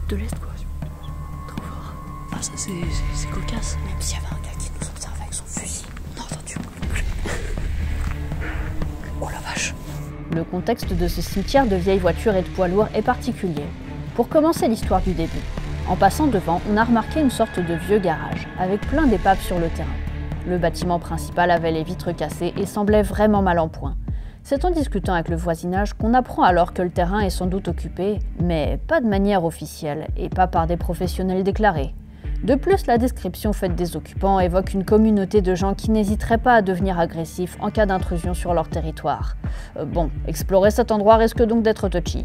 de l'Est, quoi. Trop fort. Ah, ça, c'est cocasse. Même s'il y avait un gars qui nous observait avec son fusil, on a entendu. Oh la vache. Le contexte de ce cimetière de vieilles voitures et de poids lourds est particulier. Pour commencer l'histoire du début, en passant devant, on a remarqué une sorte de vieux garage, avec plein d'épaves sur le terrain. Le bâtiment principal avait les vitres cassées et semblait vraiment mal en point. C'est en discutant avec le voisinage qu'on apprend alors que le terrain est sans doute occupé, mais pas de manière officielle et pas par des professionnels déclarés. De plus, la description faite des occupants évoque une communauté de gens qui n'hésiteraient pas à devenir agressifs en cas d'intrusion sur leur territoire. Bon, explorer cet endroit risque donc d'être touchy.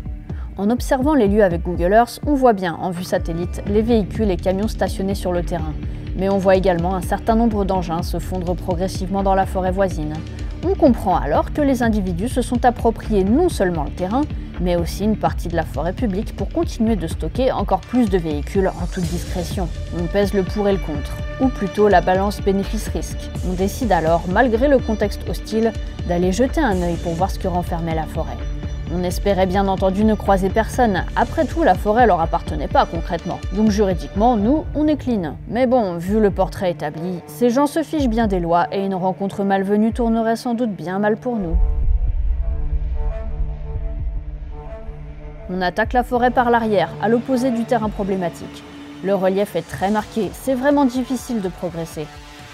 En observant les lieux avec Google Earth, on voit bien, en vue satellite, les véhicules et camions stationnés sur le terrain. Mais on voit également un certain nombre d'engins se fondre progressivement dans la forêt voisine. On comprend alors que les individus se sont appropriés non seulement le terrain, mais aussi une partie de la forêt publique pour continuer de stocker encore plus de véhicules en toute discrétion. On pèse le pour et le contre, ou plutôt la balance bénéfice-risque. On décide alors, malgré le contexte hostile, d'aller jeter un œil pour voir ce que renfermait la forêt. On espérait bien entendu ne croiser personne, après tout la forêt leur appartenait pas concrètement, donc juridiquement nous on est clean. Mais bon, vu le portrait établi, ces gens se fichent bien des lois et une rencontre malvenue tournerait sans doute bien mal pour nous. On attaque la forêt par l'arrière, à l'opposé du terrain problématique. Le relief est très marqué, c'est vraiment difficile de progresser.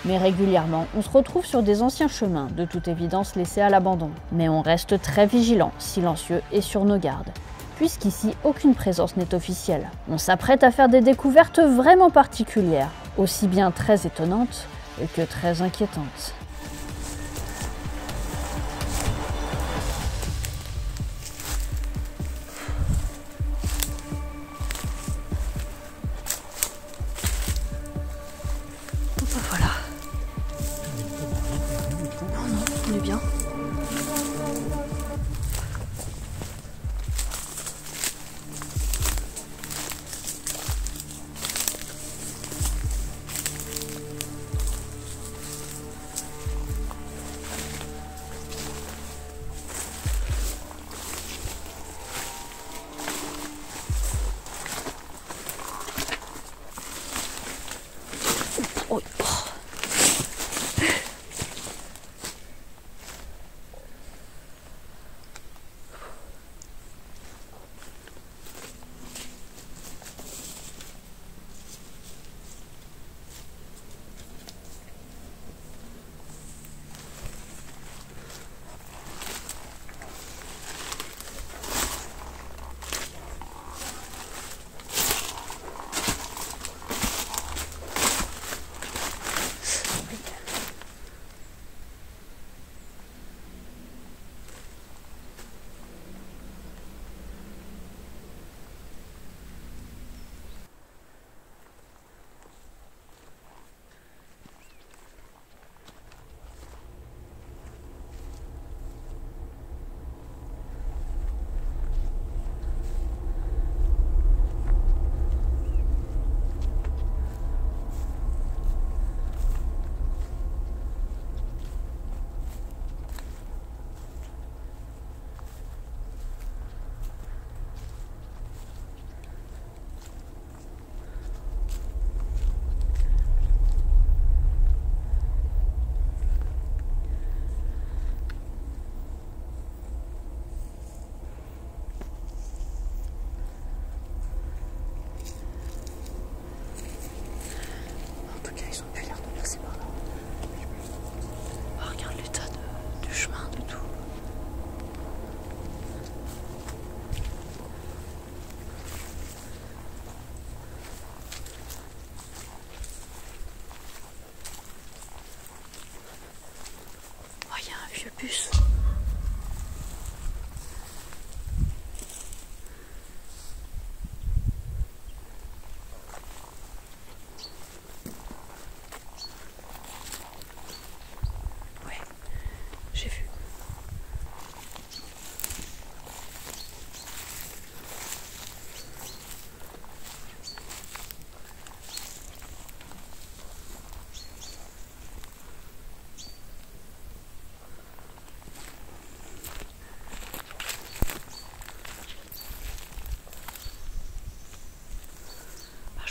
Mais régulièrement, on se retrouve sur des anciens chemins, de toute évidence laissés à l'abandon. Mais on reste très vigilant, silencieux et sur nos gardes. Puisqu'ici, aucune présence n'est officielle. On s'apprête à faire des découvertes vraiment particulières, aussi bien très étonnantes que très inquiétantes. Voilà. Non, on est bien.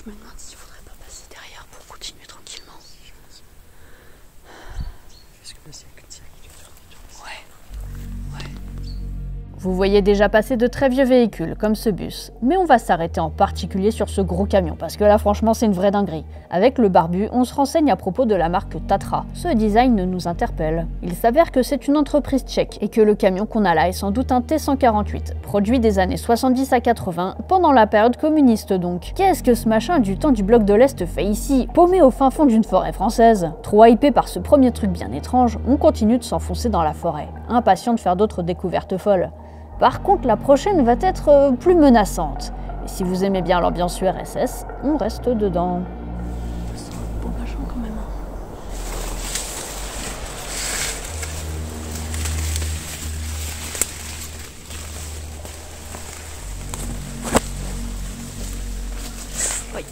me demande s'il faudrait pas passer derrière pour continuer tranquillement. Est-ce que là, c'est que tiens qui Ouais. Vous voyez déjà passer de très vieux véhicules, comme ce bus. Mais on va s'arrêter en particulier sur ce gros camion, parce que là franchement c'est une vraie dinguerie. Avec le barbu, on se renseigne à propos de la marque Tatra. Ce design nous interpelle. Il s'avère que c'est une entreprise tchèque, et que le camion qu'on a là est sans doute un T148, produit des années 70 à 80, pendant la période communiste donc. Qu'est-ce que ce machin du temps du bloc de l'Est fait ici, paumé au fin fond d'une forêt française? Trop hypé par ce premier truc bien étrange, on continue de s'enfoncer dans la forêt, impatient de faire d'autres découvertes folles. Par contre, la prochaine va être plus menaçante. Et si vous aimez bien l'ambiance URSS, on reste dedans. C'est un beau machin quand même. Oui.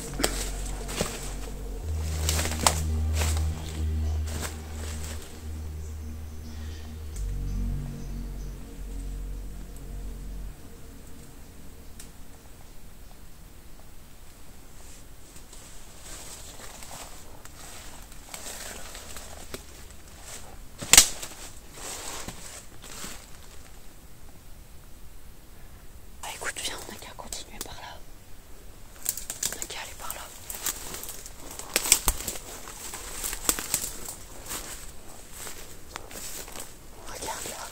Écoute, viens, on n'a qu'à continuer par là. On n'a qu'à aller par là. Regarde là.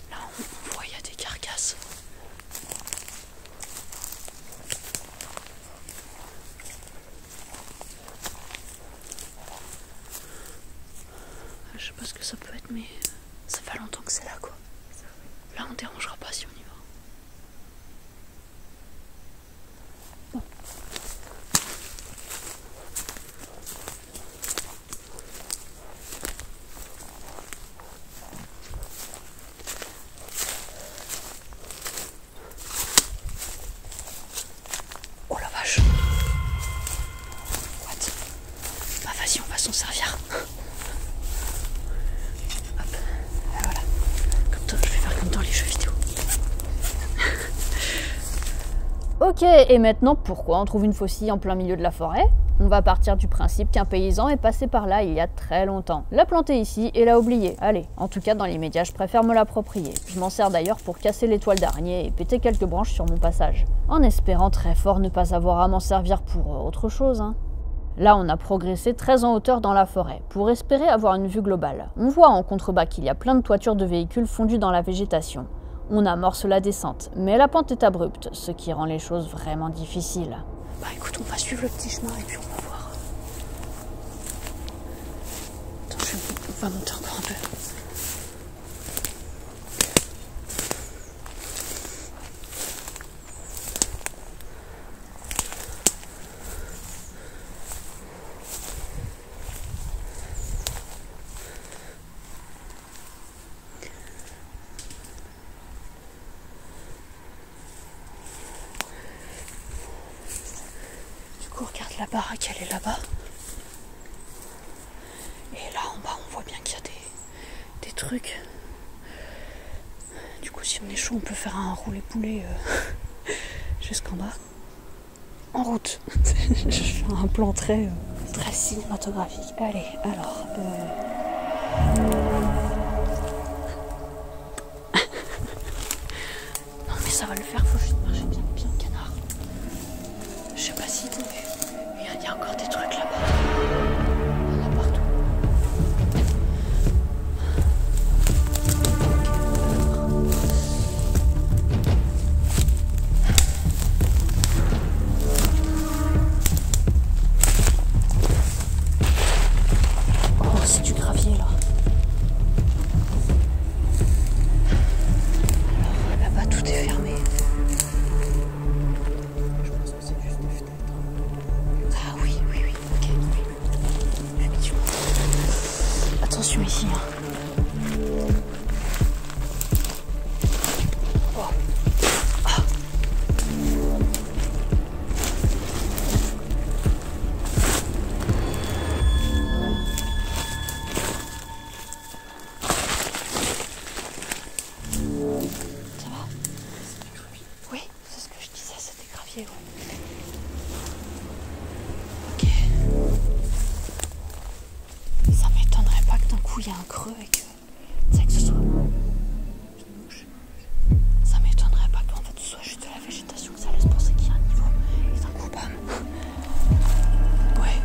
Là, on voit, il y a des carcasses. Je sais pas ce que ça peut être, mais ça fait longtemps que c'est là, quoi. Là, on dérangera pas si on y va. Bon. Oh la vache. What? Bah vas-y, on va s'en servir. Voilà. Comme toi, je vais faire comme dans les jeux vidéo. Ok, et maintenant, pourquoi on trouve une faucille en plein milieu de la forêt? On va partir du principe qu'un paysan est passé par là il y a très longtemps. L'a planté ici et l'a oublié. Allez, en tout cas dans les médias, je préfère me l'approprier. Je m'en sers d'ailleurs pour casser les toiles d'araignée et péter quelques branches sur mon passage. En espérant très fort ne pas avoir à m'en servir pour autre chose, hein. Là, on a progressé très en hauteur dans la forêt, pour espérer avoir une vue globale. On voit en contrebas qu'il y a plein de toitures de véhicules fondues dans la végétation. On amorce la descente, mais la pente est abrupte, ce qui rend les choses vraiment difficiles. Bah écoute, on va suivre le petit chemin et puis on va voir. Attends, on va monter encore un peu. Regarde la baraque, elle est là-bas. Et là en bas, on voit bien qu'il y a des trucs. Du coup, si on est chaud, on peut faire un roulé-poulet jusqu'en bas. En route. Je fais un plan très cinématographique. Allez, alors... Non mais ça va le faire, faut juste marcher bien le canard. Je sais pas si t'as vu. Il y a encore des trucs là-bas. Il y en a partout. Oh, c'est du gravier là. Alors là-bas, tout est fermé. Je pense que c'est juste des fenêtres. Ah oui, ok. Effectivement. Attention ici. Hein. Oh. Ah. il y a un creux et que ce soit... Ça m'étonnerait pas qu'en fait ce soit juste de la végétation, que ça laisse penser qu'il y a un niveau et d'un coup bam. Ouais.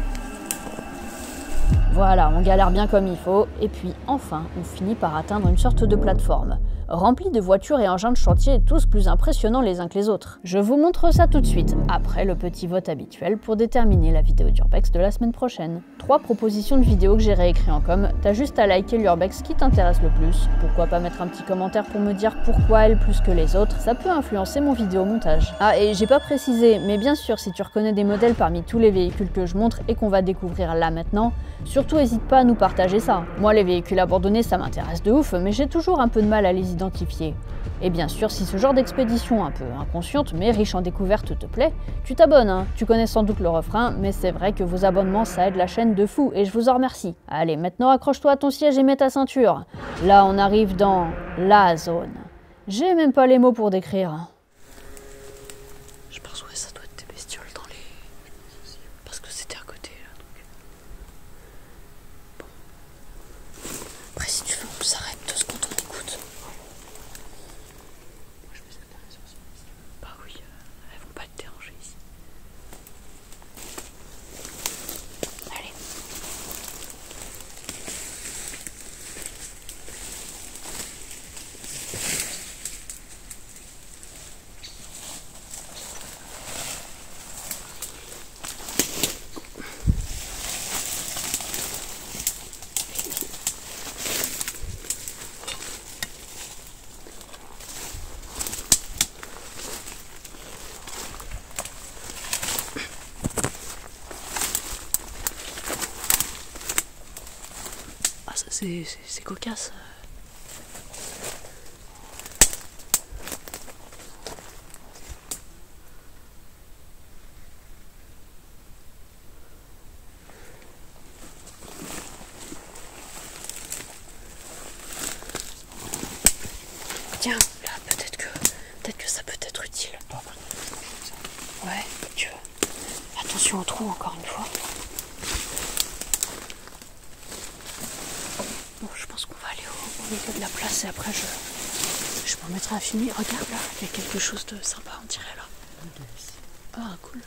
Voilà, on galère bien comme il faut, et puis enfin, on finit par atteindre une sorte de plateforme, remplie de voitures et engins de chantier, tous plus impressionnants les uns que les autres. Je vous montre ça tout de suite, après le petit vote habituel pour déterminer la vidéo d'Urbex de la semaine prochaine. 3 propositions de vidéos que j'ai réécrit en com, t'as juste à liker l'Urbex qui t'intéresse le plus, pourquoi pas mettre un petit commentaire pour me dire pourquoi elle plus que les autres, ça peut influencer mon vidéo montage. Ah, et j'ai pas précisé, mais bien sûr, si tu reconnais des modèles parmi tous les véhicules que je montre et qu'on va découvrir là maintenant, surtout n'hésite pas à nous partager ça. Moi, les véhicules abandonnés, ça m'intéresse de ouf, mais j'ai toujours un peu de mal à les identifier. Et bien sûr, si ce genre d'expédition un peu inconsciente, mais riche en découvertes te plaît, tu t'abonnes, hein. Tu connais sans doute le refrain, mais c'est vrai que vos abonnements, ça aide la chaîne de fou, et je vous en remercie. Allez, maintenant accroche-toi à ton siège et mets ta ceinture. Là, on arrive dans la zone. J'ai même pas les mots pour décrire. Je pense ouais, ça doit être des bestioles dans les... Parce que c'était à côté là, donc... Bon. Après si tu veux, on s'arrête 2 secondes, on écoute. Moi je vais s'intéresser aussi. Bah oui, elles vont pas te déranger ici. Allez. Ah ça c'est cocasse. Tiens, là peut-être que ça peut être utile. Ouais, tu vois. Attention au trou encore une fois. Bon, je pense qu'on va aller au milieu de la place et après je m'en mettrai à filmer. Regarde là, il y a quelque chose de sympa on dirait là. Ah cool.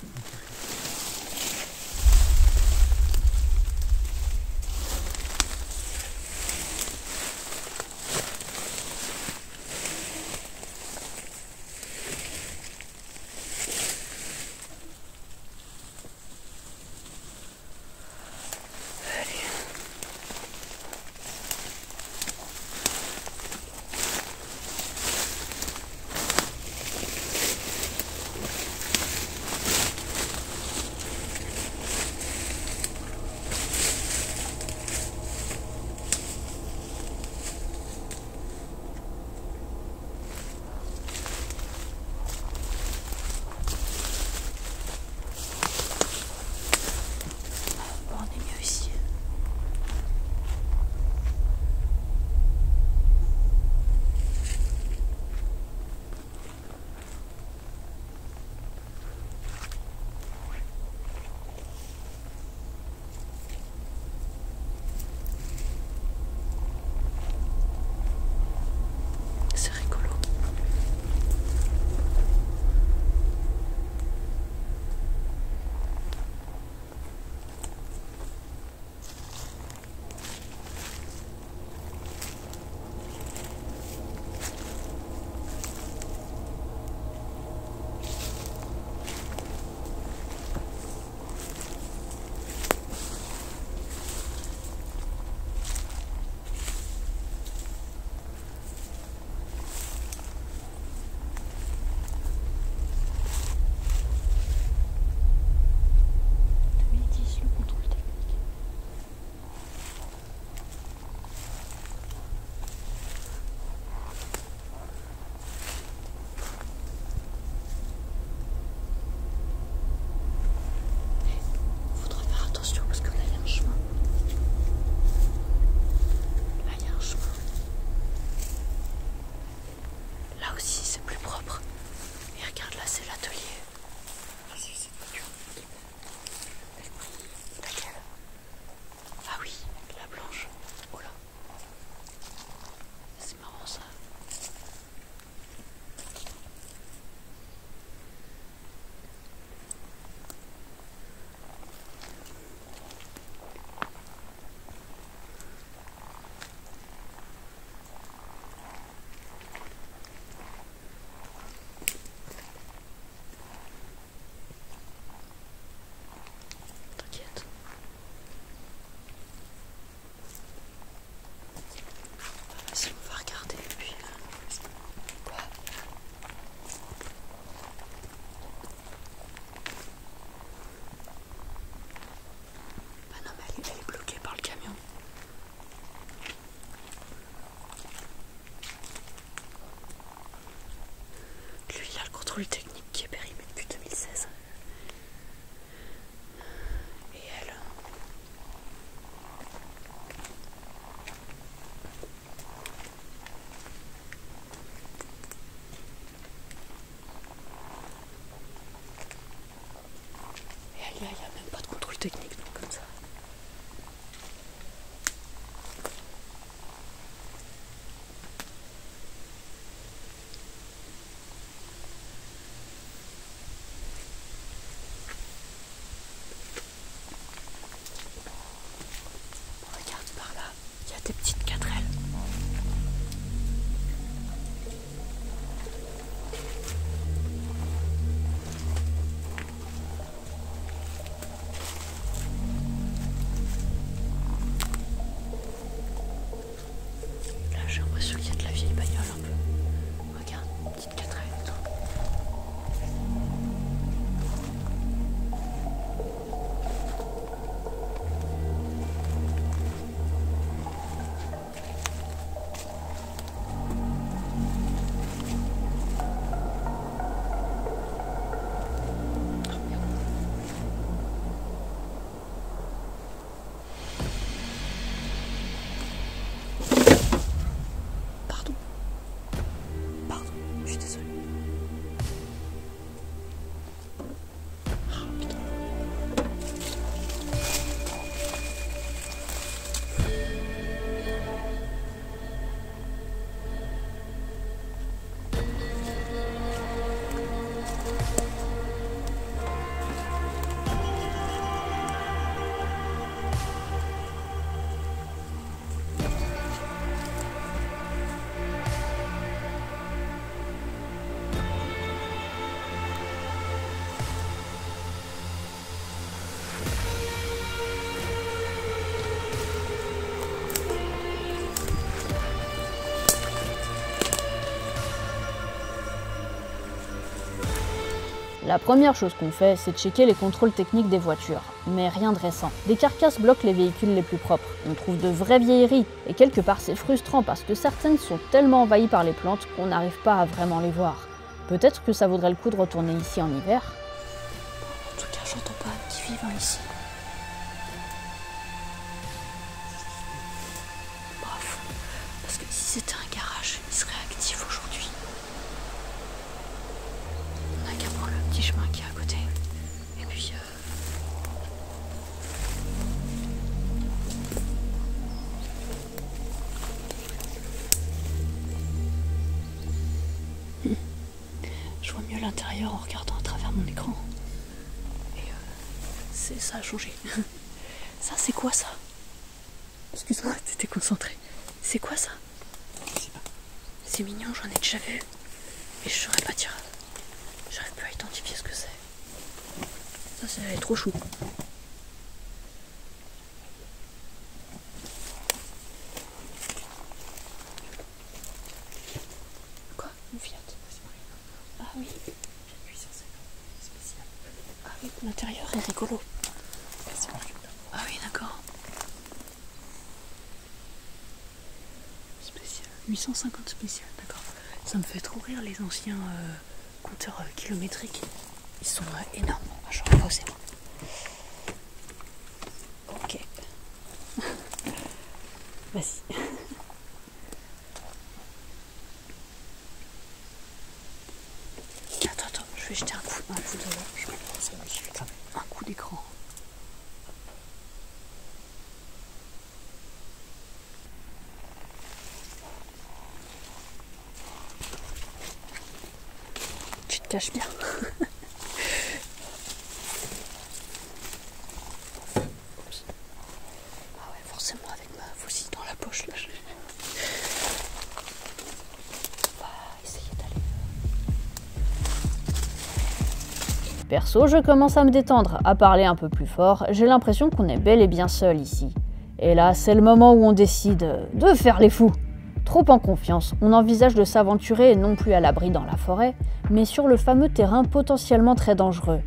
contrôle technique qui est périmé depuis 2016. Et elle... il n'y a même pas de contrôle technique, donc comme ça. Regarde par là, il y a des petites quadrelles. J'ai l'impression qu'il y a de la vieille bagnole un peu. Regarde, petite quadrelle et tout. Pardon, je suis désolée. La première chose qu'on fait, c'est de checker les contrôles techniques des voitures. Mais rien de récent. Des carcasses bloquent les véhicules les plus propres. On trouve de vraies vieilleries. Et quelque part, c'est frustrant parce que certaines sont tellement envahies par les plantes qu'on n'arrive pas à vraiment les voir. Peut-être que ça vaudrait le coup de retourner ici en hiver. En tout cas, j'entends pas qui vivent ici. Bref, parce que si c'était un garage, il serait actif aujourd'hui. On n'a qu'à prendre le petit chemin qui est à côté. Et puis... Je vois mieux l'intérieur en regardant à travers mon écran. Et ça a changé. Ça, c'est quoi ça? Excuse-moi, t'étais concentrée. C'est quoi ça? Je sais pas. C'est mignon, j'en ai déjà vu. Mais je saurais pas dire. J'arrive plus à identifier ce que c'est. Ça, c'est trop chou. Quoi? Une Fiat? Ah oui. Ah oui, l'intérieur est rigolo. Ah oui, d'accord. Spécial. 850 spécial, d'accord. Ça me fait trop rire les anciens compteurs kilométriques. Ils sont énormes. Ah, j'aurais pas osé. Ok. Vas-y. Attends, je vais jeter un coup d'écran. Tu te caches bien. Oups. Ah ouais, forcément avec ma faucille dans la poche là. On va essayer d'aller. Perso, je commence à me détendre, à parler un peu plus fort. J'ai l'impression qu'on est bel et bien seul ici. Et là, c'est le moment où on décide de faire les fous. Trop en confiance, on envisage de s'aventurer non plus à l'abri dans la forêt, mais sur le fameux terrain potentiellement très dangereux.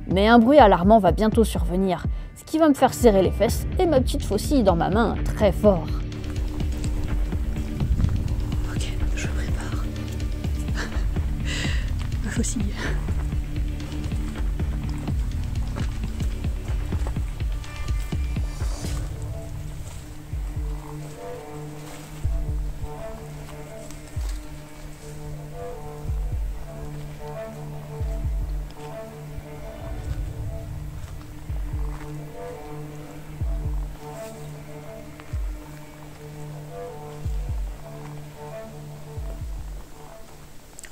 Mais un bruit alarmant va bientôt survenir, ce qui va me faire serrer les fesses et ma petite faucille dans ma main très fort. Ok, je prépare. faucille.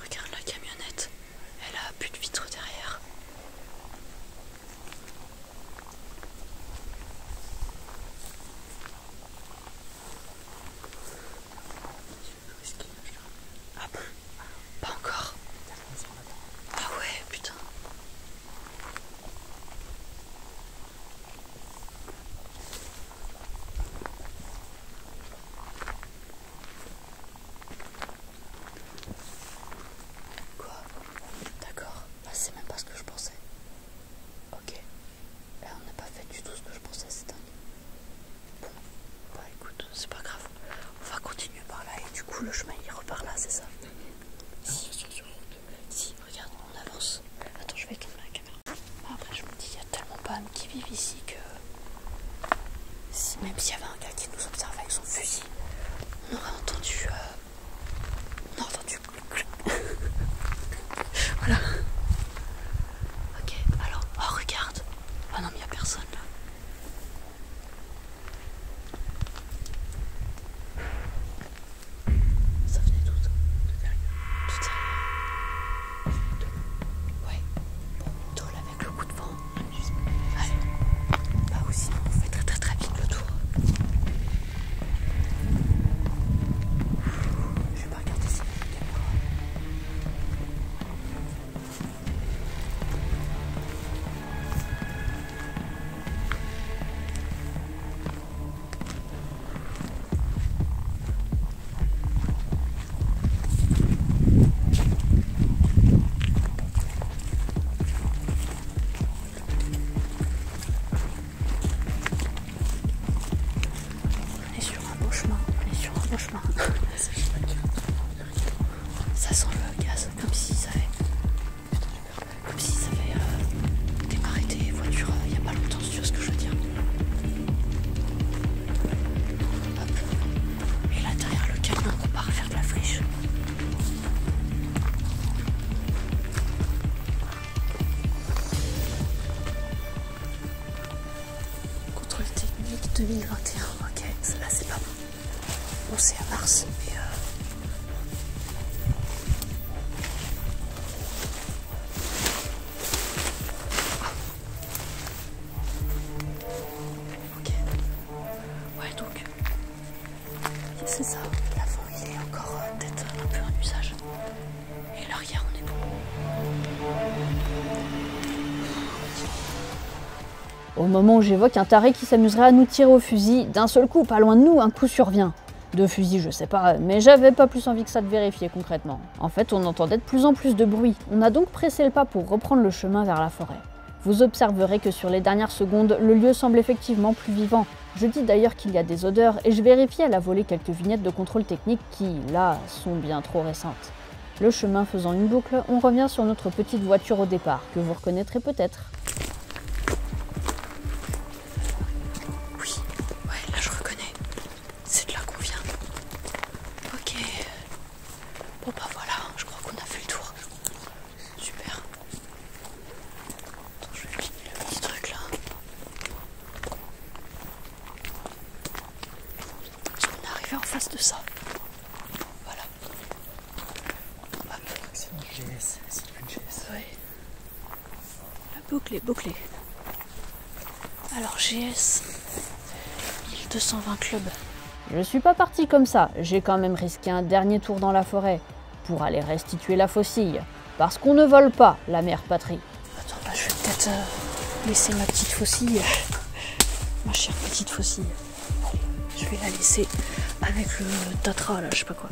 Regarde la camionnette, elle a plus de vitres derrière. Ah bon? Pas encore. Ah ouais, putain. Quoi? D'accord. Bah, c'est même pas ce que je pensais. Ok. Là, on n'a pas fait du tout ce que je pensais, c'est dingue. Bon, bah écoute, c'est pas grave. On va continuer par là et du coup, le chemin il repart là, c'est ça? Si, regarde, on avance. Attends, je vais tourner la caméra. Après, je me dis, il y a tellement pas d'hommes qui vivent ici que même s'il y avait un gars qui nous observait avec son fusil, on aurait entendu. On aurait entendu. Voilà. Ok, alors, oh regarde. Ah non, mais il n'y a personne là. Ça venait d'où? De derrière. De derrière. Ouais. Bon, tôle avec le coup de vent. Allez. Bah ou sinon on fait très très très vite le tour. Je vais pas regarder si il y a une caméra. On est sur un beau chemin. On est sur un beau chemin. Ça sent le gaz, comme s'ils avaient. Comme s'ils avaient démarré des voitures il n'y a pas longtemps, si tu vois ce que je veux dire. Hop. Et là derrière le camion, on part faire de la friche. Contrôle technique 2021. Ok, là c'est pas bon. Bon, c'est à mars, mais ok. Ouais, donc, c'est ça. L'avant, il est encore peut-être un peu en usage. Et l'arrière, on est bon. Au moment où j'évoque un taré qui s'amuserait à nous tirer au fusil, d'un seul coup, pas loin de nous, un coup survient. De fusil, je sais pas, mais j'avais pas plus envie que ça de vérifier concrètement. En fait, on entendait de plus en plus de bruit. On a donc pressé le pas pour reprendre le chemin vers la forêt. Vous observerez que sur les dernières secondes, le lieu semble effectivement plus vivant. Je dis d'ailleurs qu'il y a des odeurs et je vérifie à la volée quelques vignettes de contrôle technique qui, là, sont bien trop récentes. Le chemin faisant une boucle, on revient sur notre petite voiture au départ, que vous reconnaîtrez peut-être. Oui, ouais, là je reconnais. C'est de là qu'on vient. Ok. Bon bah voilà, je crois qu'on a fait le tour. Super. Attends, je vais filmer le petit truc là. Parce qu'on est arrivé en face de ça. Voilà. Hop. C'est une GS, c'est une GS. Ouais. La boucle est bouclée. Alors GS 1220 club. Je suis pas parti comme ça, j'ai quand même risqué un dernier tour dans la forêt, pour aller restituer la faucille, parce qu'on ne vole pas la mère patrie. Attends, bah, je vais peut-être laisser ma petite faucille. Ma chère petite faucille. Allez, je vais la laisser avec le Tatra là, je sais pas quoi.